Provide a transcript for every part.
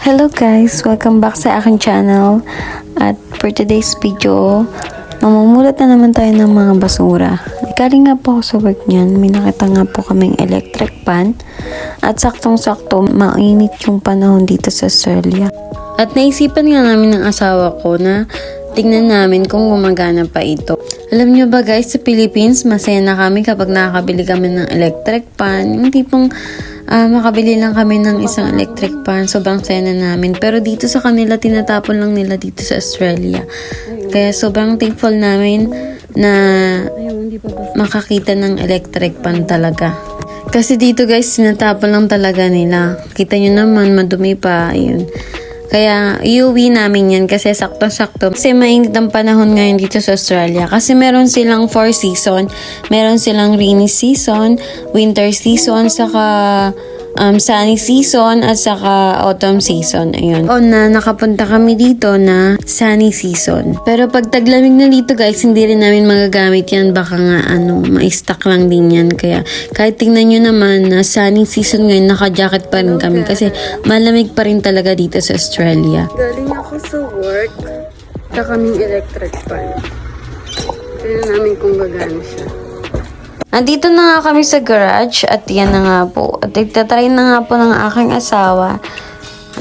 Hello guys! Welcome back sa aking channel. At for today's video, mamumulat na naman tayo ng mga basura. Galing nga po ako sa work niyan. May nakita nga po kaming electric pan. At saktong-sakto, mainit yung panahon dito sa Australia. At naisipan nga namin ng asawa ko na tingnan namin kung gumagana pa ito. Alam nyo ba guys, sa Philippines, masaya na kami kapag nakakabili kami ng electric pan. Yung tipong makabili lang kami ng isang electric pan, sobrang saya na namin. Pero dito sa kanila, tinatapon lang nila dito sa Australia. Kaya sobrang thankful namin na makakita ng electric pan talaga. Kasi dito guys, tinatapon lang talaga nila. Kita nyo naman, madumi pa, ayun. Kaya iuwi namin yan kasi sakto-sakto. Kasi mainit ang panahon ngayon dito sa Australia. Kasi meron silang 4 season. Meron silang rainy season, winter season, saka sunny season, at saka autumn season. Ayun. O na nakapunta kami dito na sunny season. Pero pag taglamig na dito guys, hindi rin namin magagamit yan. Baka nga ma-stuck lang din yan. Kaya kahit tingnan nyo naman na sunny season ngayon, naka-jacket pa rin kami. Kasi malamig pa rin talaga dito sa Australia. Galing ako sa work. Sa kaming electric pan. Tignan namin kung gagana siya. Andito na nga kami sa garage at yan na nga po. At itatry na nga po ng aking asawa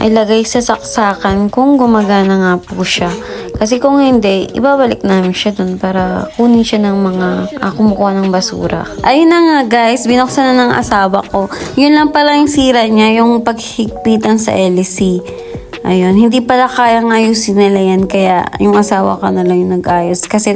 ay lagay sa saksakan kung gumagana nga po siya. Kasi kung hindi, ibabalik namin siya dun para kunin siya ng mga kumukuha ng basura. Ayun na nga guys, binuksan na ng asawa ko. Yun lang pala yung sira niya, yung paghigpitan sa LC. Ayun, hindi pala kayang ayusin nila yan, kaya yung asawa ko na lang yung nag-ayos. Kasi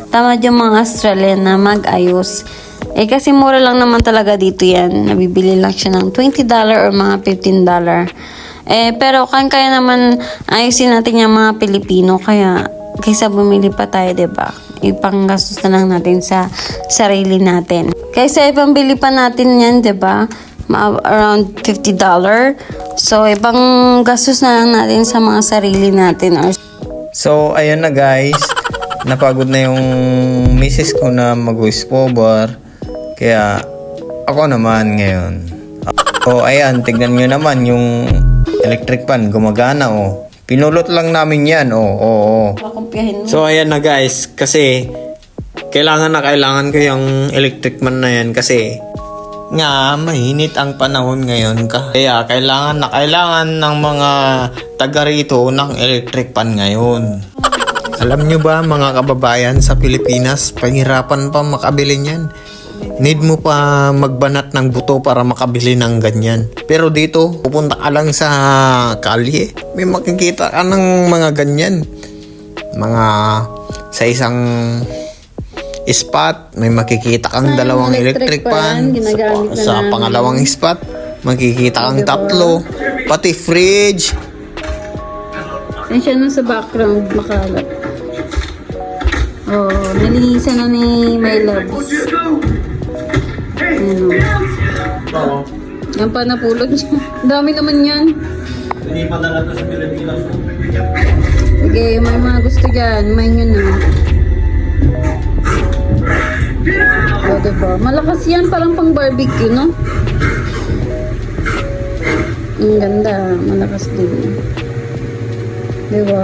tamad yung mga Australian na mag-ayos. Eh kasi mura lang naman talaga dito yan. Nabibili lang siya ng $20 or mga $15. Pero kaya naman ayusin natin yung mga Pilipino, kaya kaysa bumili pa tayo, diba? Ipanggastos na lang natin sa sarili natin. Kaysa ipambili pa natin yan, diba? Around $50. So, ibang gastos na lang natin sa mga sarili natin. So, ayun na guys. Napagod na yung misis ko na mag-whisper. Kaya, ako naman ngayon. So, ayan. Tignan nyo naman yung electric pan. Gumagana, oh. Pinulot lang namin yan, oh. So, ayan na guys. Kasi, kailangan ko yung electric pan na yan. Kasi, nga mainit ang panahon ngayon, kaya kailangan ng mga taga rito ng electric pan ngayon. Alam nyo ba mga kababayan, sa Pilipinas pahirapan pa makabili niyan. Need mo pa magbanat ng buto para makabili ng ganyan. Pero dito pupunta ka lang sa kalye, may makikita ka ng mga ganyan, mga sa isang spot, may makikita kang dalawang electric pan. Sa pangalawang spot, makikita kang tatlo. Pati fridge. Siya na sa background, makalat. Oh, nalinisan na ni My Loves. Yan pa napulot niya. Dami naman yan. Hindi pa talaga sa Pilipinas. Okay, may mga gusto dyan. May nyo na. O, diba? Malakas yan, parang pang barbecue, no? Ang ganda, malakas din. Diba?